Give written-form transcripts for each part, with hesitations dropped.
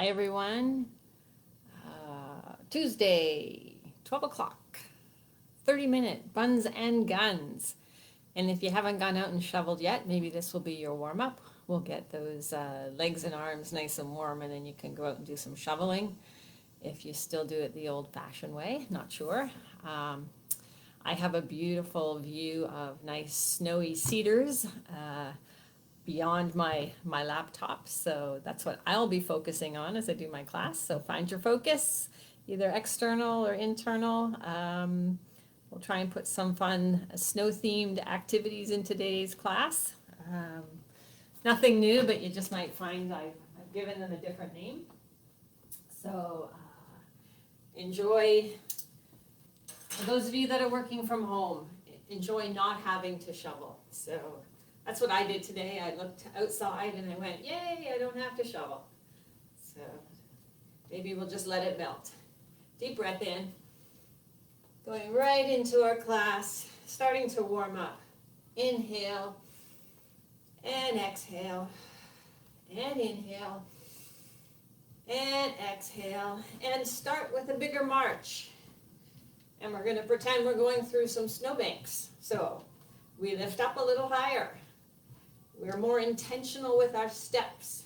Hi everyone. Tuesday, 12 o'clock, 30-minute Buns and Guns. And if you haven't gone out and shoveled yet, maybe this will be your warm-up. We'll get those legs and arms nice and warm, and then you can go out and do some shoveling. If you still do it the old-fashioned way, not sure. I have a beautiful view of nice snowy cedars beyond my laptop, so that's what I'll be focusing on as I do my class. So find your focus, either external or internal. We'll try and put some fun snow-themed activities in today's class. Nothing new, but you just might find I've given them a different name. So enjoy. For those of you that are working from home, enjoy not having to shovel. So that's what I did today. I looked outside and I went, yay, I don't have to shovel. So maybe we'll just let it melt. Deep breath in. Going right into our class, starting to warm up. Inhale and exhale and inhale and exhale, and start with a bigger march. And we're going to pretend we're going through some snowbanks. So we lift up a little higher. We're more intentional with our steps.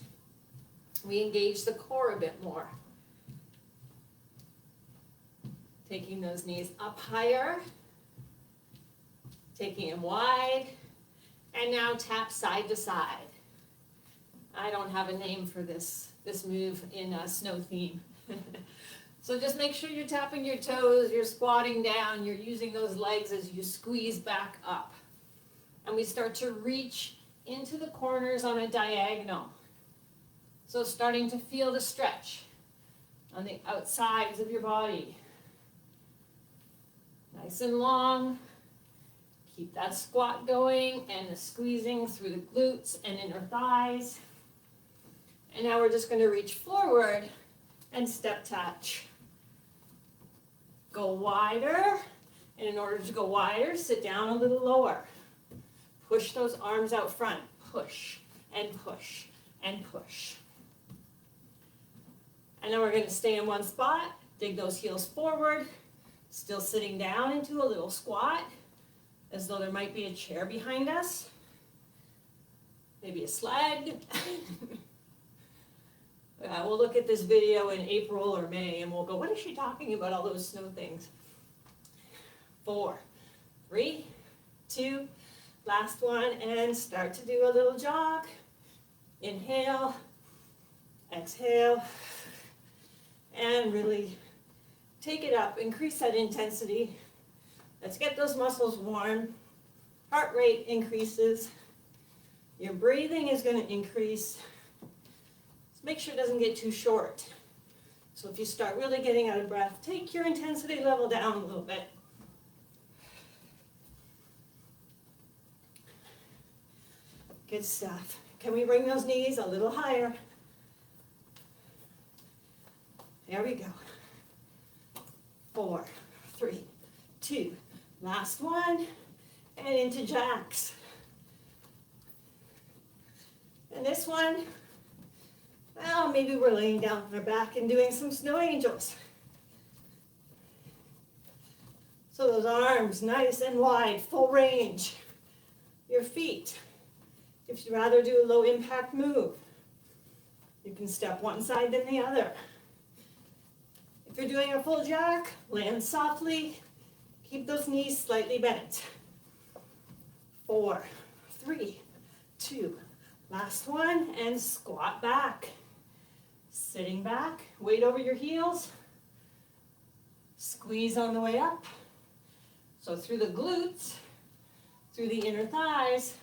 We engage the core a bit more. Taking those knees up higher. Taking them wide. And now tap side to side. I don't have a name for this move in a snow theme. So just make sure you're tapping your toes, you're squatting down, you're using those legs as you squeeze back up. And we start to reach into the corners on a diagonal. So starting to feel the stretch on the outsides of your body. Nice and long. Keep that squat going and the squeezing through the glutes and inner thighs. And now we're just going to reach forward and step touch. Go wider, and in order to go wider, sit down a little lower. Push those arms out front. Push and push and push. And then we're going to stay in one spot, dig those heels forward, still sitting down into a little squat, as though there might be a chair behind us, maybe a sled. We'll look at this video in April or May and we'll go, what is she talking about, all those snow things? 4, 3, 2, last one, and start to do a little jog. Inhale, exhale, and really take it up, increase that intensity. Let's get those muscles warm. Heart rate increases. Your breathing is going to increase. Make sure it doesn't get too short. So if you start really getting out of breath, take your intensity level down a little bit. Good stuff. Can we bring those knees a little higher? There we go. 4, 3, 2, last one, and into jacks. And this one, well, maybe we're laying down on our back and doing some snow angels. So those arms nice and wide, full range. Your feet. If you'd rather do a low impact move, you can step one side then the other. If you're doing a full jack, land softly. Keep those knees slightly bent. 4, 3, 2, last one, and squat back. Sitting back, weight over your heels, squeeze on the way up. So through the glutes, through the inner thighs,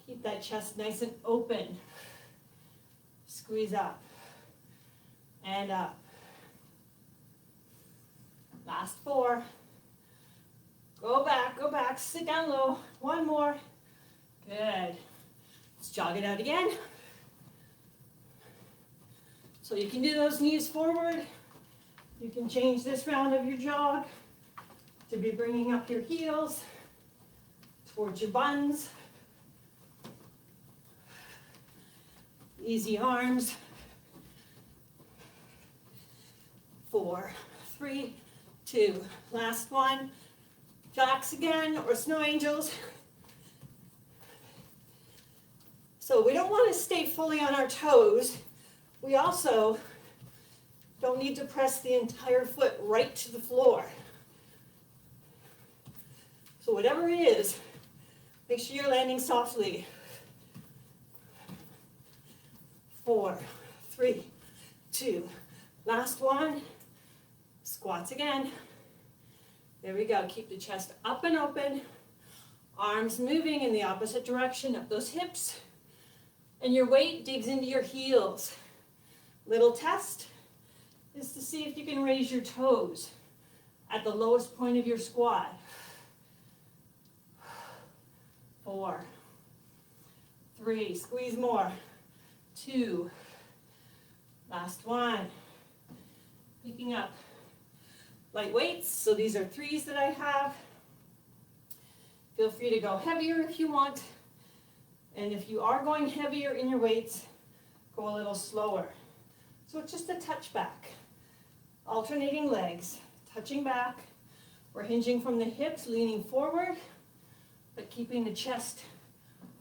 keep that chest nice and open. Squeeze up and up. Last 4. Go back, sit down low. One more. Good. Let's jog it out again. So you can do those knees forward. You can change this round of your jog to be bringing up your heels towards your buns. Easy arms. 4, 3, 2. Last one. Jacks again, or snow angels. So we don't want to stay fully on our toes. We also don't need to press the entire foot right to the floor. So whatever it is, make sure you're landing softly. 4, 3, 2. Last one. Squats again. There we go. Keep the chest up and open. Arms moving in the opposite direction of those hips. And your weight digs into your heels. Little test is to see if you can raise your toes at the lowest point of your squat. 4, 3, squeeze more. 2, last one. Picking up light weights, so these are 3s that I have. Feel free to go heavier if you want. And if you are going heavier in your weights, go a little slower. So it's just a touch back. Alternating legs, touching back. We're hinging from the hips, leaning forward, but keeping the chest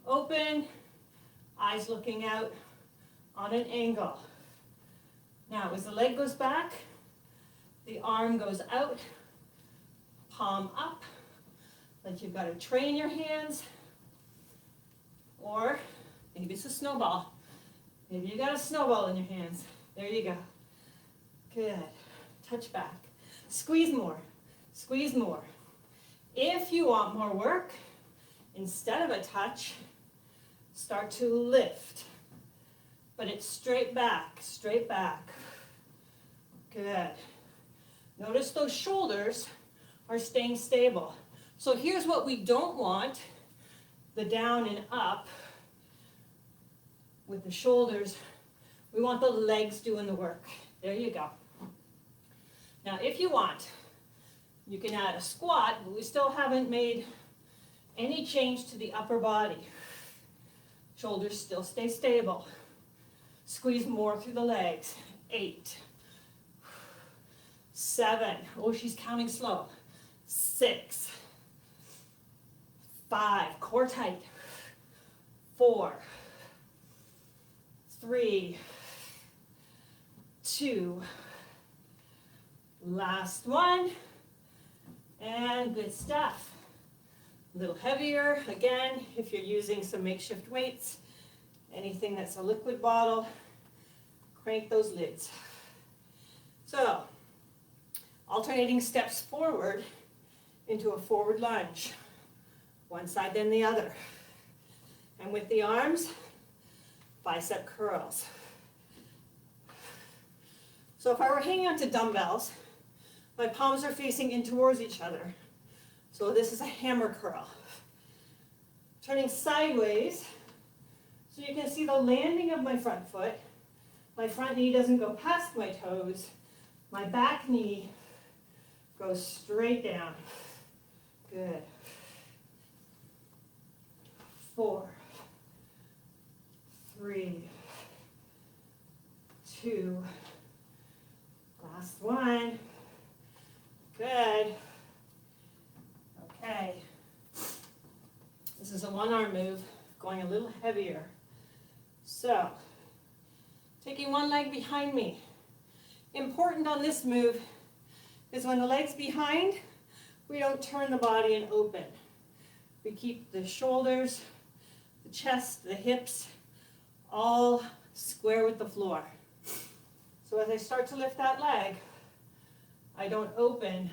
open, eyes looking out on an angle. Now, as the leg goes back, the arm goes out, palm up, like you've got a tray in your hands, or maybe it's a snowball. Maybe you got a snowball in your hands. There you go. Good. Touch back. Squeeze more. Squeeze more. If you want more work, instead of a touch, start to lift. But it's straight back, straight back. Good. Notice those shoulders are staying stable. So here's what we don't want, the down and up with the shoulders. We want the legs doing the work. There you go. Now if you want, you can add a squat, but we still haven't made any change to the upper body. Shoulders still stay stable. Squeeze more through the legs. 8, 7, oh, she's counting slow. 6, 5, core tight. 4, 3, 2, last one, and good stuff. A little heavier, again, if you're using some makeshift weights, anything that's a liquid bottle, crank those lids. So, alternating steps forward into a forward lunge. One side then the other. And with the arms, bicep curls. So if I were hanging onto dumbbells, my palms are facing in towards each other. So this is a hammer curl. Turning sideways, so you can see the landing of my front foot. My front knee doesn't go past my toes. My back knee goes straight down. Good. 4, 3, 2, last one. Good. Okay. This is a one-arm move, going a little heavier. So, taking one leg behind me. Important on this move is when the leg's behind, we don't turn the body and open. We keep the shoulders, the chest, the hips, all square with the floor. So as I start to lift that leg, I don't open,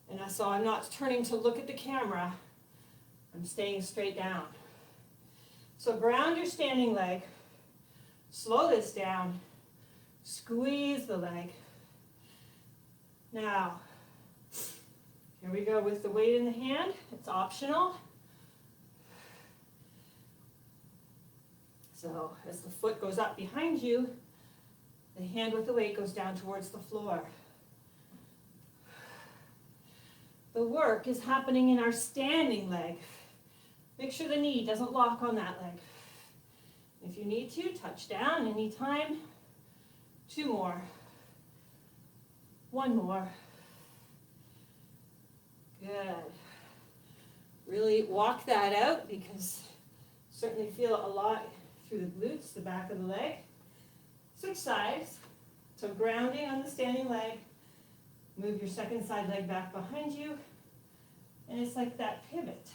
and so I'm not turning to look at the camera, I'm staying straight down. So ground your standing leg, slow this down, squeeze the leg. Now, here we go with the weight in the hand, it's optional. So as the foot goes up behind you, the hand with the weight goes down towards the floor. The work is happening in our standing leg. Make sure the knee doesn't lock on that leg. If you need to, touch down anytime. 2 more. One more. Good. Really walk that out because certainly feel a lot through the glutes, the back of the leg. Switch sides. So grounding on the standing leg. Move your second side leg back behind you. And it's like that pivot.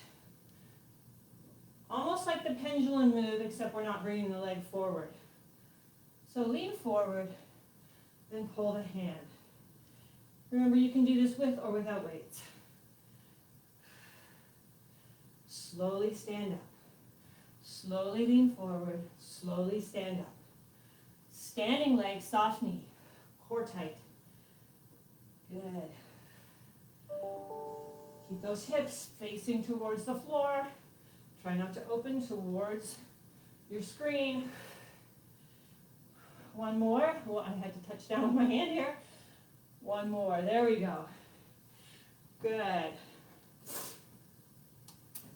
Almost like the pendulum move, except we're not bringing the leg forward. So lean forward, then pull the hand. Remember, you can do this with or without weights. Slowly stand up. Slowly lean forward. Slowly stand up. Standing leg, soft knee. Core tight. Good. Keep those hips facing towards the floor. Try not to open towards your screen. One more. Well, I had to touch down with my hand here. One more. There we go. Good.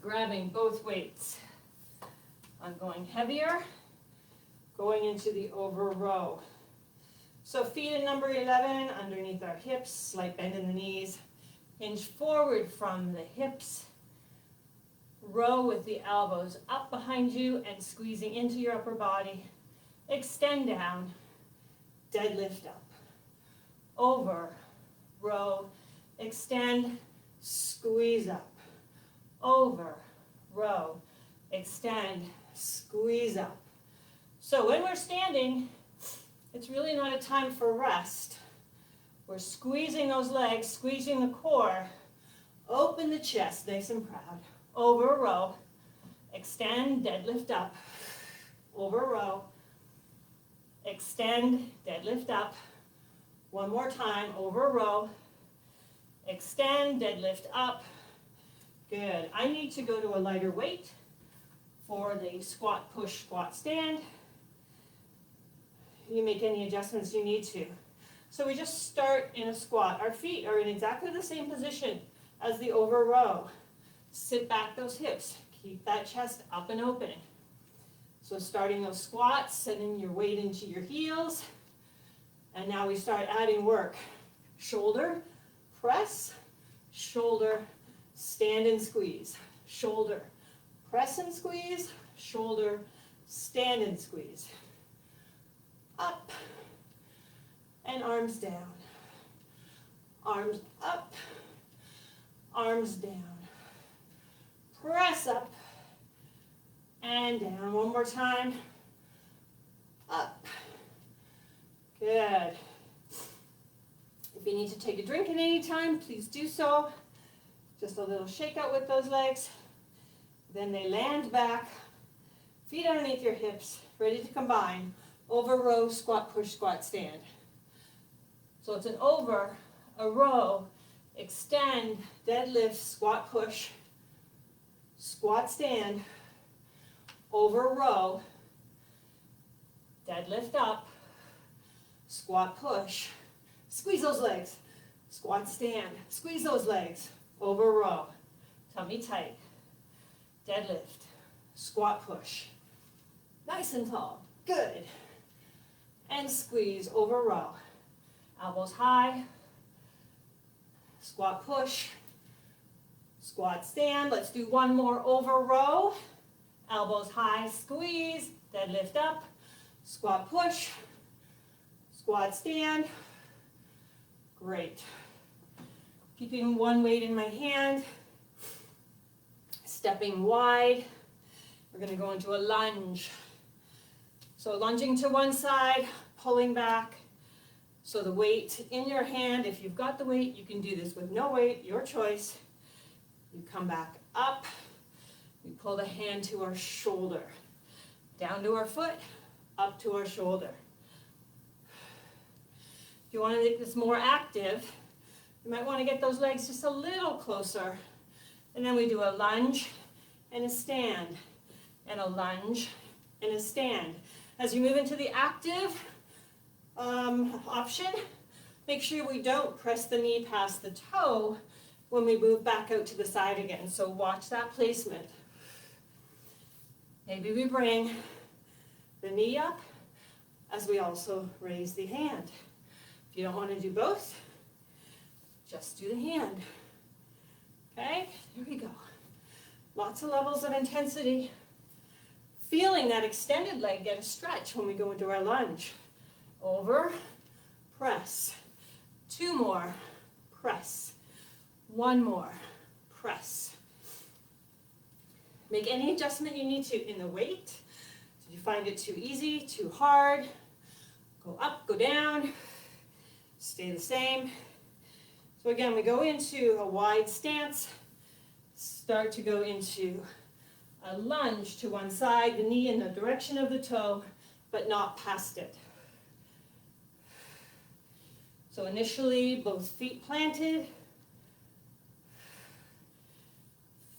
Grabbing both weights. I'm going heavier. Going into the over row. So feet at number 11 underneath our hips. Slight bend in the knees. Hinge forward from the hips. Row with the elbows up behind you and squeezing into your upper body. Extend down. Deadlift up. Over. Row. Extend. Squeeze up. Over. Row. Extend. Squeeze up. So when we're standing, it's really not a time for rest. We're squeezing those legs, squeezing the core. Open the chest, nice and proud. Over row. Extend, deadlift up. Over row. Extend, deadlift up. One more time, over row. Extend, deadlift up. Good. I need to go to a lighter weight for the squat, push, squat, stand. You make any adjustments you need to. So we just start in a squat. Our feet are in exactly the same position as the over row. Sit back those hips. Keep that chest up and open. So starting those squats, sending your weight into your heels. And now we start adding work. Shoulder, press, shoulder, stand and squeeze. Shoulder, press and squeeze, shoulder, stand and squeeze. Up and arms down. Arms up, arms down. Press up and down. One more time. Up. Good. If you need to take a drink at any time, please do so. Just a little shake out with those legs. Then they land back. Feet underneath your hips, ready to combine. Over row, squat, push, squat, stand. So it's an over, a row, extend, deadlift, squat, push, squat, stand, over row, deadlift up, squat, push, squeeze those legs, squat, stand, squeeze those legs, over row, tummy tight, deadlift, squat, push, nice and tall, good, and squeeze over row, elbows high, squat, push, squat, stand. Let's do one more over row. Elbows high, squeeze, deadlift up, squat, push, squat, stand. Great. Keeping one weight in my hand, stepping wide. We're going to go into a lunge. So lunging to one side, pulling back. So the weight in your hand, if you've got the weight, you can do this with no weight, your choice. You come back up, we pull the hand to our shoulder, down to our foot, up to our shoulder. If you want to make this more active, you might want to get those legs just a little closer. And then we do a lunge and a stand, and a lunge and a stand. As you move into the active option, make sure we don't press the knee past the toe when we move back out to the side again. So watch that placement. Maybe we bring the knee up as we also raise the hand. If you don't want to do both, Just do the hand. Okay, here we go. Lots of levels of intensity. Feeling that extended leg get a stretch when we go into our lunge. Over, press. 2 more, press. 1 more, press. Make any adjustment you need to in the weight. Did you find it too easy, too hard? Go up, go down, stay the same. So again, we go into a wide stance, start to go into a lunge to one side, the knee in the direction of the toe, but not past it. So initially, both feet planted,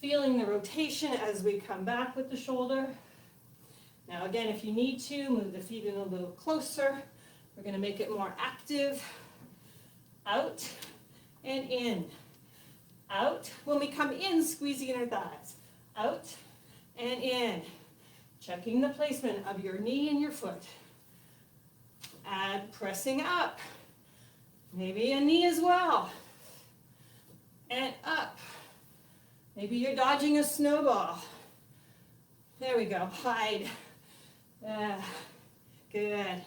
feeling the rotation as we come back with the shoulder. Now again, if you need to, move the feet in a little closer. We're going to make it more active. Out and in. Out. When we come in, squeezing in our thighs. Out and in. Checking the placement of your knee and your foot. Add pressing up. Maybe a knee as well. And up. Maybe you're dodging a snowball. There we go. Hide. Good.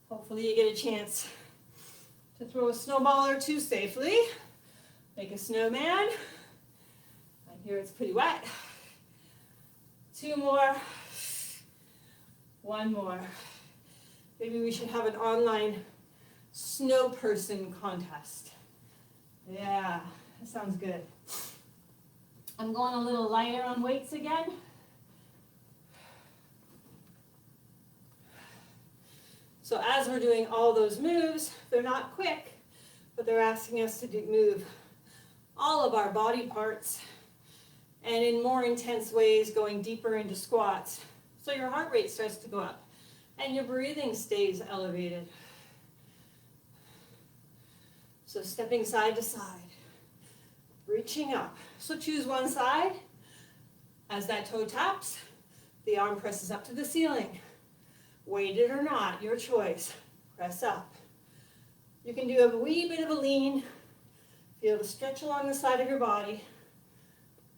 Hopefully you get a chance to throw a snowball or two safely. Make a snowman. I hear it's pretty wet. 2 more. 1 more. Maybe we should have an online snow person contest. Yeah, that sounds good. I'm going a little lighter on weights again. So as we're doing all those moves, they're not quick, but they're asking us to move all of our body parts and in more intense ways, going deeper into squats. So your heart rate starts to go up and your breathing stays elevated. So stepping side to side, reaching up. So choose one side. As that toe taps, the arm presses up to the ceiling. Weighted or not, your choice. Press up. You can do a wee bit of a lean. Feel the stretch along the side of your body.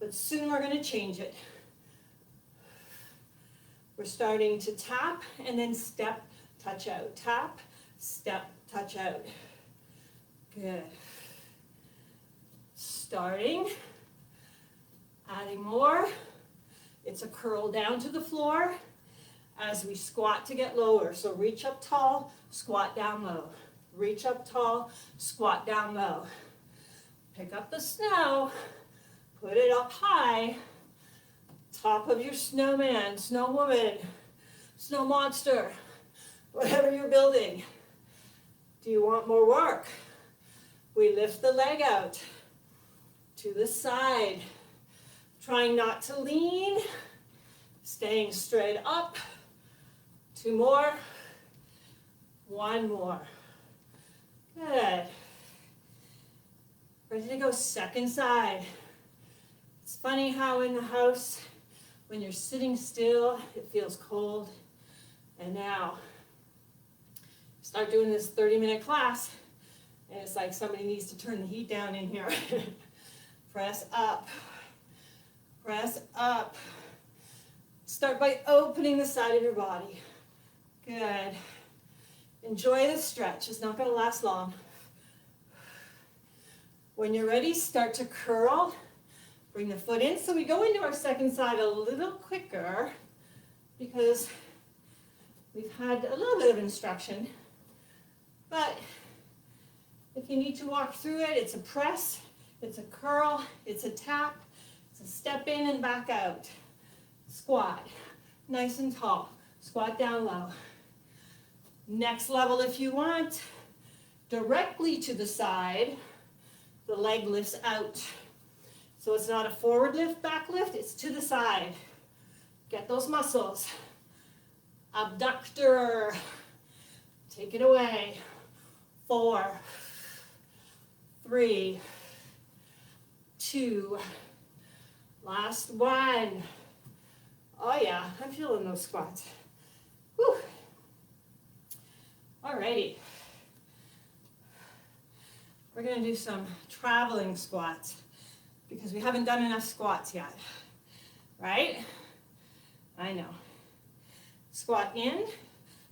But soon we're going to change it. We're starting to tap and then step, touch out. Tap, step, touch out. Good. Starting. Adding more. It's a curl down to the floor as we squat to get lower. So reach up tall, squat down low. Reach up tall, squat down low. Pick up the snow, put it up high, top of your snowman, snow woman, snow monster, whatever you're building. Do you want more work? We lift the leg out to the side, trying not to lean, staying straight up. 2 more, 1 more. Good. Ready to go second side. It's funny how in the house, when you're sitting still, it feels cold. And now, start doing this 30-minute class, and it's like somebody needs to turn the heat down in here. Press up. Press up. Start by opening the side of your body. Good. Enjoy the stretch. It's not going to last long. When you're ready, start to curl. Bring the foot in. So we go into our second side a little quicker because we've had a little bit of instruction. But if you need to walk through it, it's a press, it's a curl, it's a tap, it's a step in and back out. Squat, nice and tall. Squat down low. Next level if you want, directly to the side, the leg lifts out. So it's not a forward lift, back lift, it's to the side. Get those muscles. Abductor, take it away. 4, 3, 2, last one. Oh yeah, I'm feeling those squats. Whew. Alrighty. we're going to do some traveling squats because we haven't done enough squats yet, right? I know. Squat in,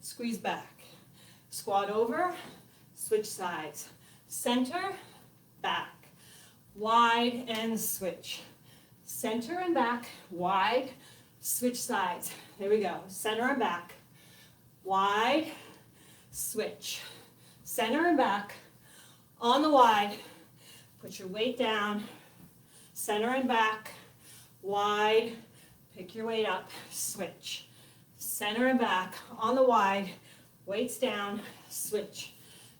squeeze back. Squat over, switch sides. Center, back. Wide and switch. Center and back, wide, switch sides. Here we go. Center and back, wide, switch. Center and back, on the wide, put your weight down. Center and back, wide, pick your weight up, switch. Center and back, on the wide, weights down, switch.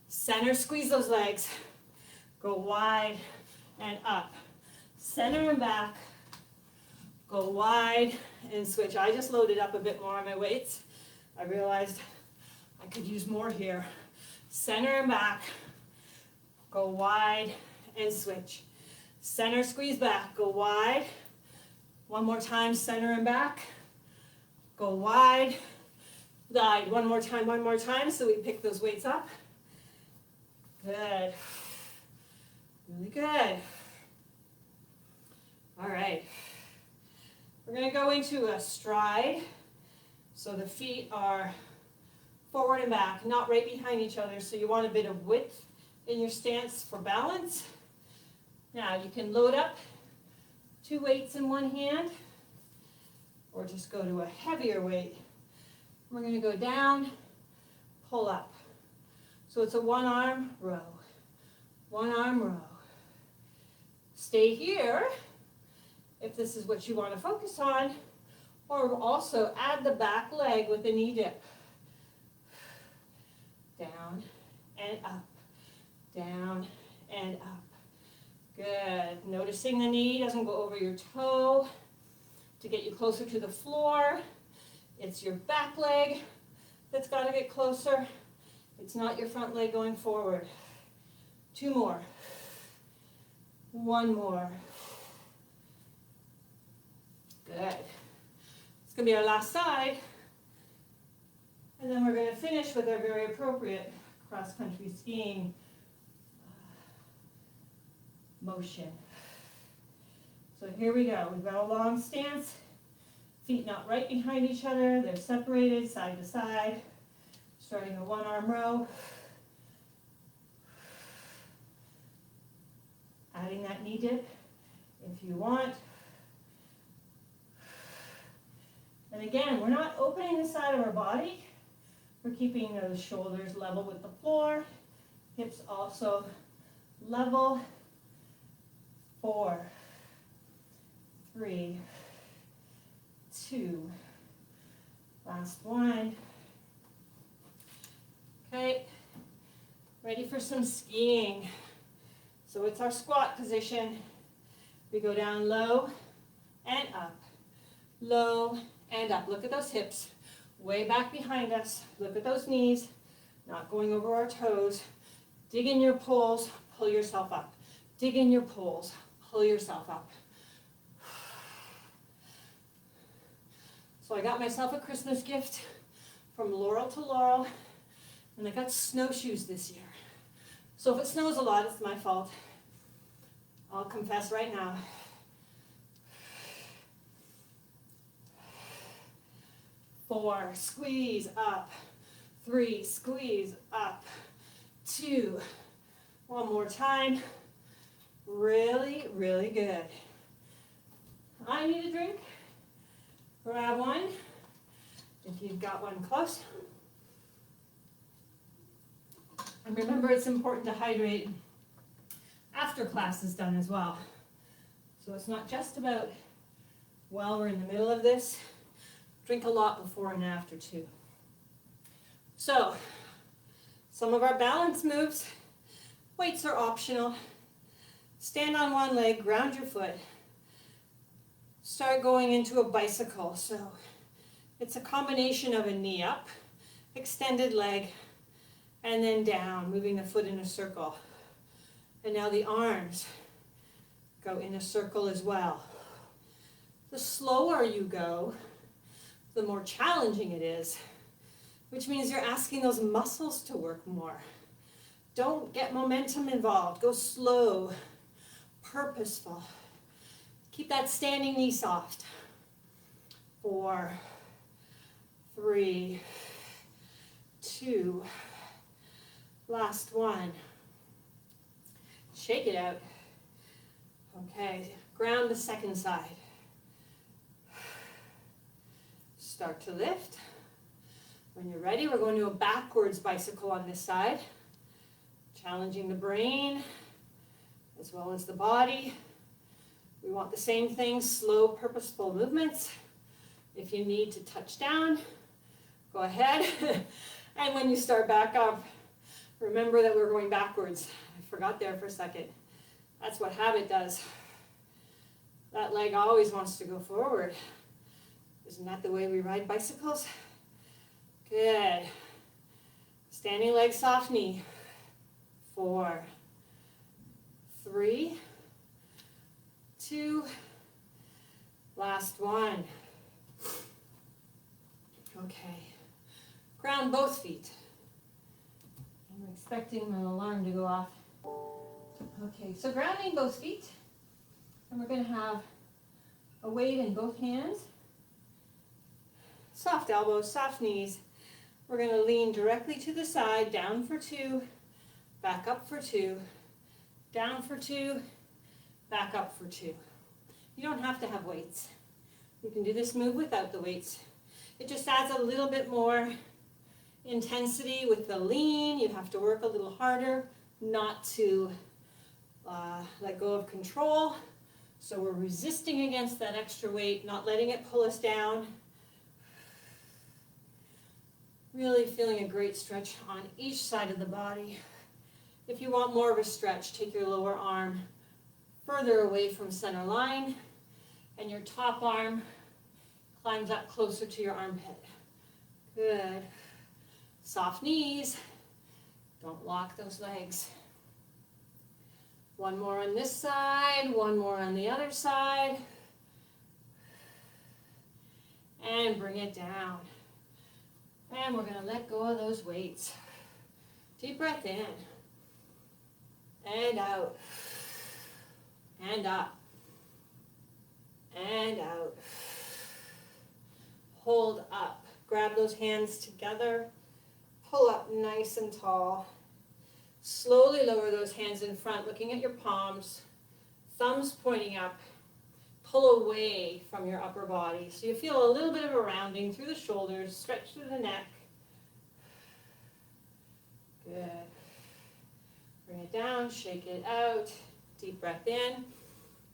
Center, squeeze those legs, go wide and up. Center and back, go wide and switch. I just loaded up a bit more on my weights. I realized I could use more here. Center and back, go wide and switch. Center, squeeze back, go wide. One more time, center and back, go wide, guide. One more time, so we pick those weights up. Good. Really good. All right. We're going to go into a stride. So the feet are forward and back, not right behind each other. So you want a bit of width in your stance for balance. Now you can load up 2 weights in one hand or just go to a heavier weight. We're going to go down, pull up. So it's a one arm row, one arm row. Stay here if this is what you want to focus on, or also add the back leg with a knee dip. Down and up, down and up. Good. Noticing the knee doesn't go over your toe to get you closer to the floor. It's your back leg that's got to get closer. It's not your front leg going forward. 2 more. 1 more. Good. It's going to be our last side. And then we're going to finish with our very appropriate cross-country skiing motion. So here we go. We've got a long stance. Feet not right behind each other. They're separated side to side. Starting a one arm row. Adding that knee dip if you want. And again, we're not opening the side of our body. We're keeping those shoulders level with the floor. Hips also level. 4, 3, 2, last one. Okay, ready for some skiing. So it's our squat position. We go down low and up, low and up. Look at those hips, way back behind us. Look at those knees, not going over our toes. Dig in your pulls, pull yourself up. Dig in your pulls, pull yourself up. So I got myself a Christmas gift from Laurel to Laurel, and I got snowshoes this year. So if it snows a lot, it's my fault. I'll confess right now. 4, squeeze up. 3, squeeze up. 2, one more time. Really, really good. I need a drink. Grab one if you've got one close. And remember, it's important to hydrate after class is done as well. So it's not just about, well, we're in the middle of this. Drink a lot before and after too. So, some of our balance moves. Weights are optional. Stand on one leg, ground your foot. Start going into a bicycle. So it's a combination of a knee up, extended leg, and then down, moving the foot in a circle. And now the arms go in a circle as well. The slower you go, the more challenging it is, which means you're asking those muscles to work more. Don't get momentum involved. Go slow, purposeful. Keep that standing knee soft. 4, 3, 2, last one. Shake it out. Okay, ground the second side. Start to lift. When you're ready, we're going to a backwards bicycle on this side, challenging the brain as well as the body. We want the same thing, slow, purposeful movements. If you need to touch down, go ahead. And when you start back up, remember that we're going backwards. I forgot there for a second. That's what habit does. That leg always wants to go forward. Isn't that the way we ride bicycles? Good. Standing leg, soft knee. 4, 3, 2, last one. Okay. Ground both feet. I'm expecting my alarm to go off. Okay, so grounding both feet. And we're going to have a weight in both hands. Soft elbows, soft knees. We're going to lean directly to the side, down for 2, back up for 2, down for 2, back up for 2. You don't have to have weights. You can do this move without the weights. It just adds a little bit more intensity with the lean. You have to work a little harder not to let go of control. So we're resisting against that extra weight, not letting it pull us down. Really feeling a great stretch on each side of the body. If you want more of a stretch, take your lower arm further away from center line, and your top arm climbs up closer to your armpit. Good. Soft knees. Don't lock those legs. One more on this side, one more on the other side. And bring it down. And we're going to let go of those weights. Deep breath in. And out. And up. And out. Hold up. Grab those hands together. Pull up nice and tall. Slowly lower those hands in front, looking at your palms. Thumbs pointing up. Pull away from your upper body. So you feel a little bit of a rounding through the shoulders, stretch through the neck. Good. Bring it down, shake it out. Deep breath in.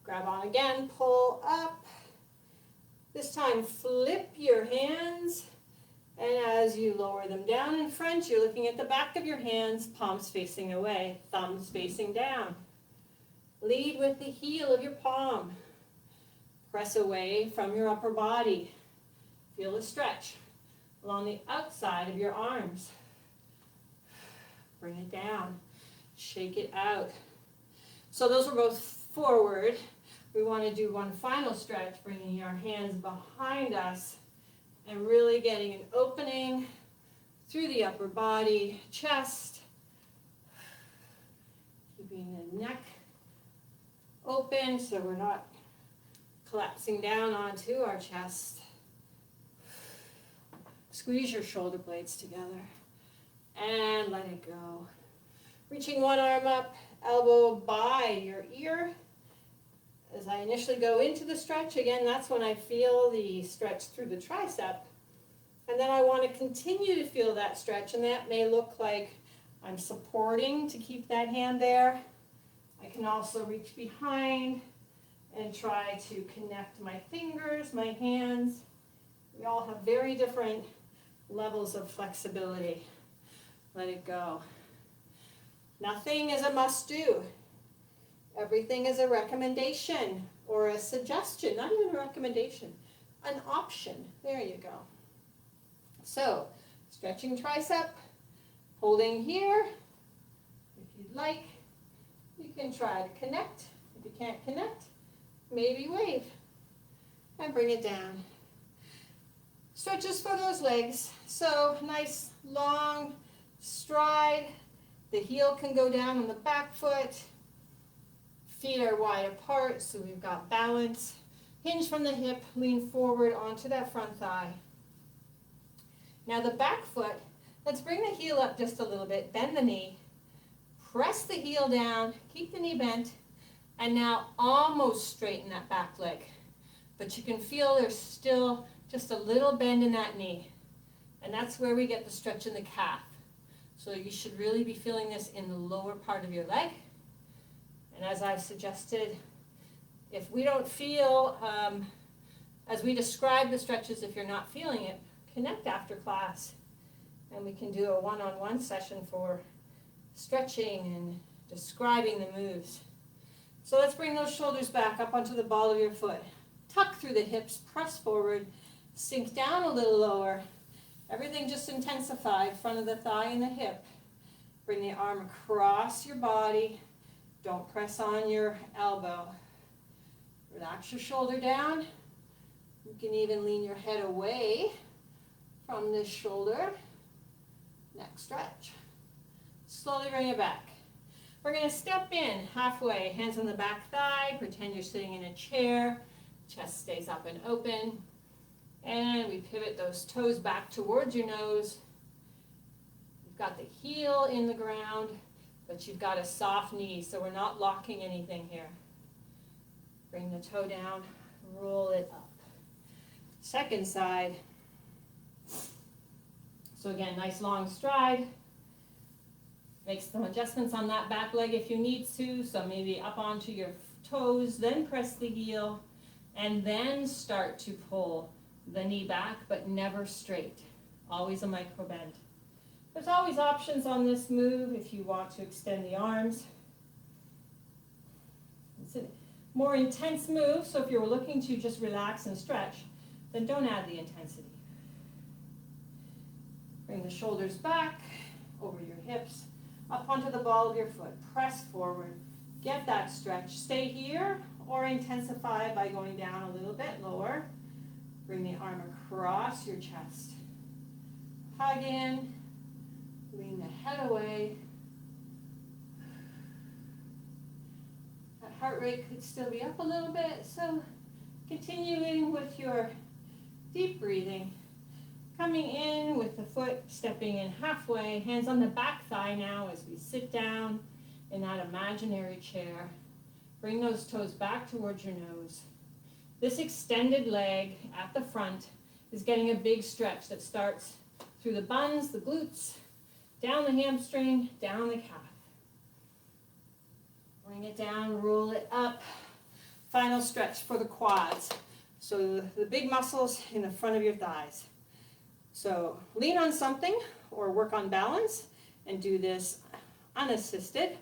Grab on again, pull up. This time flip your hands. And as you lower them down in front, you're looking at the back of your hands, palms facing away, thumbs facing down. Lead with the heel of your palm. Press away from your upper body. Feel the stretch along the outside of your arms. Bring it down. Shake it out. So those were both forward. We want to do one final stretch, bringing our hands behind us and really getting an opening through the upper body, chest, keeping the neck open so we're not collapsing down onto our chest. Squeeze your shoulder blades together and let it go. Reaching one arm up, elbow by your ear. As I initially go into the stretch, again, that's when I feel the stretch through the tricep. And then I want to continue to feel that stretch, and that may look like I'm supporting to keep that hand there. I can also reach behind and try to connect my fingers, my hands. We all have very different levels of flexibility. Let it go. Nothing is a must-do. Everything is a recommendation or a suggestion, not even a recommendation, an option. There you go. So, stretching tricep, holding here. If you'd like, you can try to connect. If you can't connect, maybe wave and bring it down. Stretches for those legs. So, nice long stride The heel can go down on the back foot. Feet are wide apart, so we've got balance. Hinge from the hip, lean forward onto that front thigh. Now the back foot, let's bring the heel up just a little bit, bend the knee, press the heel down, keep the knee bent, and now almost straighten that back leg. But you can feel there's still just a little bend in that knee. And that's where we get the stretch in the calf. So you should really be feeling this in the lower part of your leg. And as I've suggested, if we don't feel, as we describe the stretches, if you're not feeling it, connect after class. And we can do a one-on-one session for stretching and describing the moves. So let's bring those shoulders back up onto the ball of your foot. Tuck through the hips, press forward, sink down a little lower. Everything just intensified, front of the thigh and the hip. Bring the arm across your body. Don't press on your elbow. Relax your shoulder down. You can even lean your head away from this shoulder. Neck stretch. Slowly bring it back. We're going to step in halfway, hands on the back thigh, pretend you're sitting in a chair, chest stays up and open, and we pivot those toes back towards your nose. You've got the heel in the ground, but you've got a soft knee, so we're not locking anything here. Bring the toe down, roll it up. Second side. So again, nice long stride. Make some adjustments on that back leg if you need to, so maybe up onto your toes, then press the heel, and then start to pull the knee back, but never straight. Always a micro bend. There's always options on this move if you want to extend the arms. It's a more intense move, so if you're looking to just relax and stretch, then don't add the intensity. Bring the shoulders back, over your hips, up onto the ball of your foot. Press forward. Get that stretch. Stay here or intensify by going down a little bit lower. Bring the arm across your chest. Hug in. Lean the head away. That heart rate could still be up a little bit, so continuing with your deep breathing. Coming in with the foot, stepping in halfway, hands on the back thigh now as we sit down in that imaginary chair. Bring those toes back towards your nose. This extended leg at the front is getting a big stretch that starts through the buns, the glutes, down the hamstring, down the calf. Bring it down, roll it up. Final stretch for the quads. So the big muscles in the front of your thighs. So lean on something or work on balance and do this unassisted.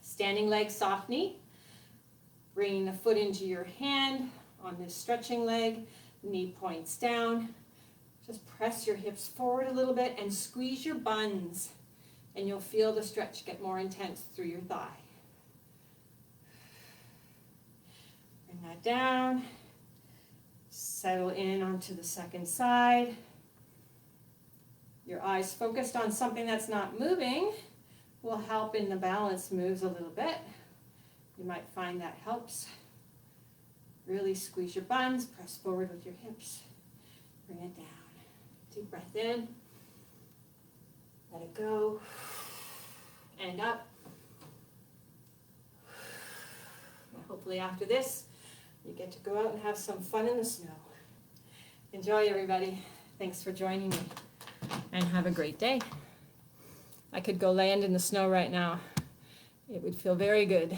Standing leg, soft knee. Bringing the foot into your hand on this stretching leg. Knee points down. Just press your hips forward a little bit and squeeze your buns. And you'll feel the stretch get more intense through your thigh. Bring that down. Settle in onto the second side. Your eyes focused on something that's not moving will help in the balance moves a little bit. You might find that helps. Really squeeze your buns, press forward with your hips. Bring it down. Deep breath in. Let it go. And up. And hopefully after this, you get to go out and have some fun in the snow. Enjoy, everybody. Thanks for joining me. And have a great day. I could go land in the snow right now. It would feel very good.